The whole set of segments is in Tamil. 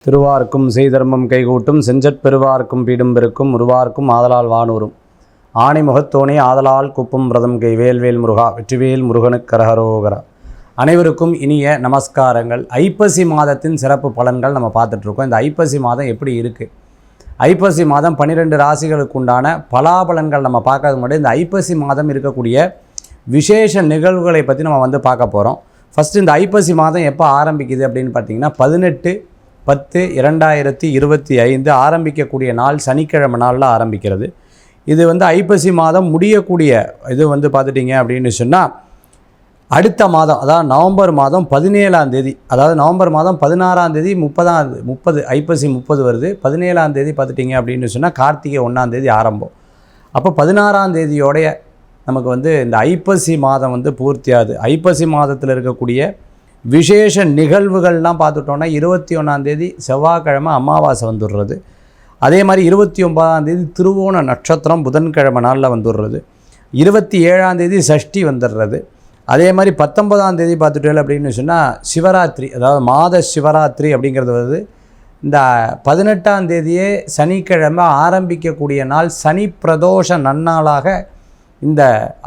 திருவார்க்கும் செய்தர்மம் கைகூட்டும் செஞ்சற்பெருவார்க்கும் பீடும் பெருக்கும் உருவார்க்கும் ஆதலால் வானூரும் ஆணை முகத்தோனே ஆதலால் குப்பும் பிரதம் கை வேல்வேல் முருகா வெற்றிவேல் முருகனுக்கு கரஹரோகரா. அனைவருக்கும் இனிய நமஸ்காரங்கள். ஐப்பசி மாதத்தின் சிறப்பு பலன்கள் நம்ம பார்த்துட்ருக்கோம். இந்த ஐப்பசி மாதம் எப்படி இருக்குது, ஐப்பசி மாதம் 12 ராசிகளுக்கு உண்டான பலாபலன்கள் நம்ம பார்க்கறது முன்னாடி இந்த ஐப்பசி மாதம் இருக்கக்கூடிய விசேஷ நிகழ்வுகளை பற்றி நம்ம பார்க்க போகிறோம். ஃபஸ்ட்டு இந்த ஐப்பசி மாதம் எப்போ ஆரம்பிக்குது அப்படின்னு பார்த்தீங்கன்னா 18/10/2025 ஆரம்பிக்கக்கூடிய நாள் சனிக்கிழமை நாளில் ஆரம்பிக்கிறது. இது ஐப்பசி மாதம் முடியக்கூடிய இது பார்த்துட்டிங்க அப்படின்னு சொன்னால் அடுத்த மாதம், அதாவது நவம்பர் மாதம் 17ஆம் தேதி, அதாவது நவம்பர் மாதம் 16ஆம் தேதி 30 ஐப்பசி 30 வருது. 17ஆம் தேதி பார்த்துட்டிங்க அப்படின்னு சொன்னால் கார்த்திகை 1ஆம் தேதி ஆரம்பம். அப்போ 16ஆம் தேதியோடைய நமக்கு இந்த ஐப்பசி மாதம் பூர்த்தியாகுது. ஐப்பசி மாதத்தில் இருக்கக்கூடிய விசேஷ நிகழ்வுகள்லாம் பார்த்துட்டோன்னா 21ஆம் தேதி செவ்வாய்க்கிழமை அமாவாசை வந்துடுறது. அதே மாதிரி 29ஆம் தேதி திருவோண நட்சத்திரம் புதன்கிழமை நாளில் வந்துடுறது. 27ஆம் தேதி சஷ்டி வந்துடுறது. அதே மாதிரி 19ஆம் தேதி பார்த்துட்டோம் அப்படின்னு சொன்னால் சிவராத்திரி, அதாவது மாத சிவராத்திரி அப்படிங்கிறது இந்த 18ஆம் தேதியே சனிக்கிழமை ஆரம்பிக்கக்கூடிய நாள் சனி பிரதோஷ நன்னாளாக இந்த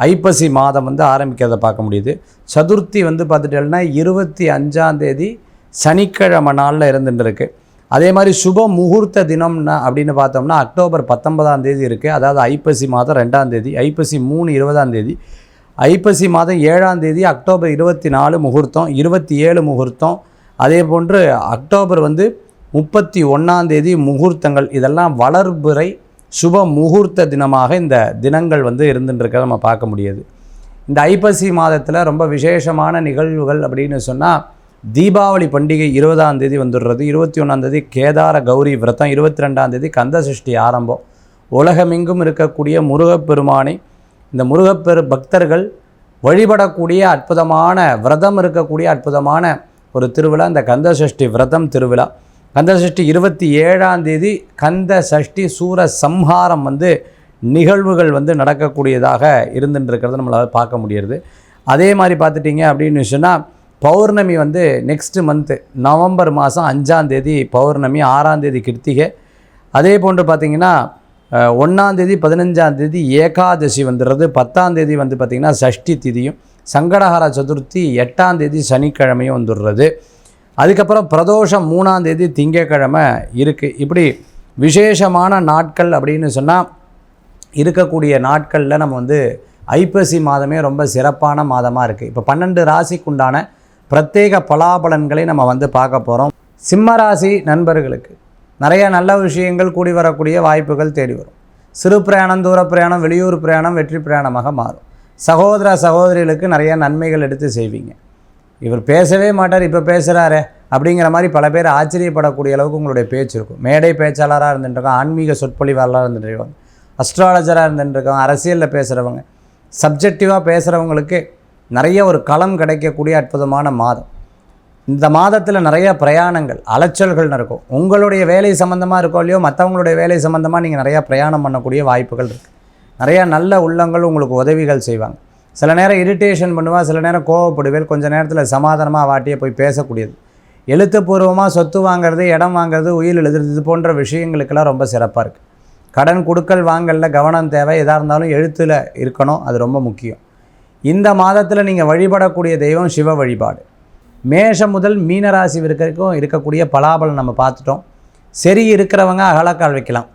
ஐப்பசி மாதம் ஆரம்பிக்கிறத பார்க்க முடியுது. சதுர்த்தி பார்த்துட்டேன்னா 25ஆம் தேதி சனிக்கிழமை நாளில் இருந்துருக்கு. அதே மாதிரி சுப முகூர்த்த தினம்னா அப்படின்னு பார்த்தோம்னா அக்டோபர் 19ஆம் தேதி இருக்குது. அதாவது ஐப்பசி மாதம் 2ஆம் தேதி, ஐப்பசி 3 20ஆம் தேதி, ஐப்பசி மாதம் 7ஆம் தேதி அக்டோபர் 24 முகூர்த்தம், 27 முகூர்த்தம். அதே போன்று அக்டோபர் 31ஆம் தேதி முகூர்த்தங்கள். இதெல்லாம் வளர்பிறை சுப முகூர்த்த தினமாக இந்த தினங்கள் இருந்துட்டுருக்கிறத நம்ம பார்க்க முடியுது. இந்த ஐப்பசி மாதத்தில் ரொம்ப விசேஷமான நிகழ்வுகள் அப்படின்னு சொன்னால் தீபாவளி பண்டிகை 20ஆம் தேதி வந்துடுறது. 21ஆம் தேதி கேதார கௌரி விரதம், 22ஆம் தேதி கந்தசஷ்டி ஆரம்பம். உலகமெங்கும் இருக்கக்கூடிய முருகப்பெருமானை இந்த பக்தர்கள் வழிபடக்கூடிய அற்புதமான விரதம் இருக்கக்கூடிய அற்புதமான ஒரு திருவிழா இந்த கந்தசஷ்டி விரதம் திருவிழா. கந்தசஷ்டி 27ஆம் தேதி கந்த சஷ்டி சூர சம்ஹாரம் நிகழ்வுகள் நடக்கக்கூடியதாக இருந்துட்டுருக்கிறத நம்மளால் பார்க்க முடியுது. அதே மாதிரி பார்த்துட்டிங்க அப்படின்னு சொன்னால் பௌர்ணமி நெக்ஸ்ட் மந்த்து நவம்பர் மாதம் 5ஆம் தேதி பௌர்ணமி, 6ஆம் தேதி கிருத்திகை. அதே போன்று பார்த்திங்கன்னா 1ஆம் தேதி 15ஆம் தேதி ஏகாதசி வந்துடுறது. 10ஆம் தேதி பார்த்திங்கன்னா சஷ்டி திதியும், சங்கடஹர சதுர்த்தி 8ஆம் தேதி சனிக்கிழமையும் வந்துடுறது. அதுக்கப்புறம் பிரதோஷம் 3ஆம் தேதி திங்கக்கிழமை இருக்குது. இப்படி விசேஷமான நாட்கள் அப்படின்னு சொன்னால் இருக்கக்கூடிய நாட்களில் நம்ம ஐப்பசி மாதமே ரொம்ப சிறப்பான மாதமாக இருக்குது. இப்போ 12 ராசிக்குண்டான பிரத்யேக பலாபலன்களை நம்ம பார்க்க போகிறோம். சிம்ம ராசி நண்பர்களுக்கு நிறைய நல்ல விஷயங்கள் கூடி வரக்கூடிய வாய்ப்புகள் தேடி வரும். சிறு பிரயாணம், தூர பிரயாணம், வெளியூர் பிரயாணம் வெற்றி பிரயாணமாக மாறும். சகோதர சகோதரிகளுக்கு நிறைய நன்மைகள் எடுத்து செய்வீங்க. இவர் பேசவே மாட்டார், இப்போ பேசுகிறாரே அப்படிங்கிற மாதிரி பல பேர் ஆச்சரியப்படக்கூடிய அளவுக்கு உங்களுடைய பேச்சு இருக்கும். மேடை பேச்சாளராக இருந்துட்டுருக்கோம், ஆன்மீக சொற்பொழிவாளராக இருந்துட்டுருக்கோம், அஸ்ட்ராலஜராக இருந்துட்டுருக்கோம், அரசியலில் பேசுகிறவங்க, சப்ஜெக்டிவாக பேசுகிறவங்களுக்கு நிறைய ஒரு களம் கிடைக்கக்கூடிய அற்புதமான மாதம். இந்த மாதத்தில் நிறைய பிரயாணங்கள், அலைச்சல்கள் நடக்கும். உங்களுடைய வேலை சம்மந்தமாக இருக்கோ இல்லையோ, மற்றவங்களுடைய வேலை சம்மந்தமாக நீங்கள் நிறையா பிரயாணம் பண்ணக்கூடிய வாய்ப்புகள் இருக்குது. நிறையா நல்ல உள்ளங்கள் உங்களுக்கு உதவிகள் செய்வாங்க. சில நேரம் இரிட்டேஷன் பண்ணுவாள், சில நேரம் கோவப்படுவேல், கொஞ்சம் நேரத்தில் சமாதானமாக வாட்டியே போய் பேசக்கூடியது. எழுத்துப்பூர்வமாக சொத்து வாங்கிறது, இடம் வாங்கிறது, உயிர் எழுதுறது, இது போன்ற விஷயங்களுக்கெல்லாம் ரொம்ப சிறப்பாக இருக்குது. கடன் கொடுக்கல் வாங்கலில் கவனம் தேவை. எதாக இருந்தாலும் எழுத்தில் இருக்கணும், அது ரொம்ப முக்கியம். இந்த மாதத்தில் நீங்கள் வழிபடக்கூடிய தெய்வம் சிவ வழிபாடு. மேஷம் முதல் மீனராசி வரைக்கும் இருக்கக்கூடிய பலாபலம் நம்ம பார்த்துட்டோம். சரி இருக்கிறவங்க அகலக்கால் வைக்கலாம்.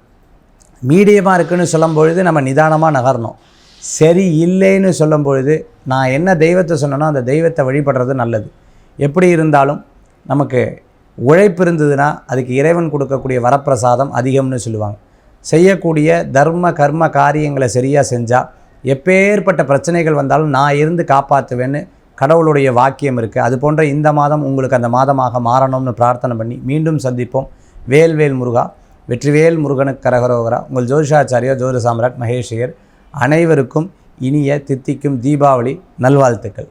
மீடியமாக இருக்குதுன்னு சொல்லும் பொழுது நம்ம நிதானமாக நகரணும். சரி இல்லைன்னு சொல்லும் பொழுது நான் என்ன தெய்வத்தை சொன்னனோ அந்த தெய்வத்தை வழிபடுறது நல்லது. எப்படி இருந்தாலும் நமக்கு உழைப்பு இருந்ததுன்னா அதுக்கு இறைவன் கொடுக்கக்கூடிய வரப்பிரசாதம் அதிகம்னு சொல்லுவாங்க. செய்யக்கூடிய தர்ம கர்ம காரியங்களை சரியாக செஞ்சால் எப்பேற்பட்ட பிரச்சனைகள் வந்தாலும் நான் இருந்து காப்பாற்றுவேன்னு கடவுளுடைய வாக்கியம் இருக்குது. அது போன்ற இந்த மாதம் உங்களுக்கு அந்த மாதமாக மாறணும்னு பிரார்த்தனை பண்ணி மீண்டும் சந்திப்போம். வேல்வேல் முருகா வெற்றிவேல் முருகனுக்கு கரகரோகரா. உங்கள் ஜோதிஷாச்சாரியா ஜோதிட சாம்ராட் மகேஷ் ஐயர். அனைவருக்கும் இனிய தித்திக்கும் தீபாவளி நல்வாழ்த்துக்கள்.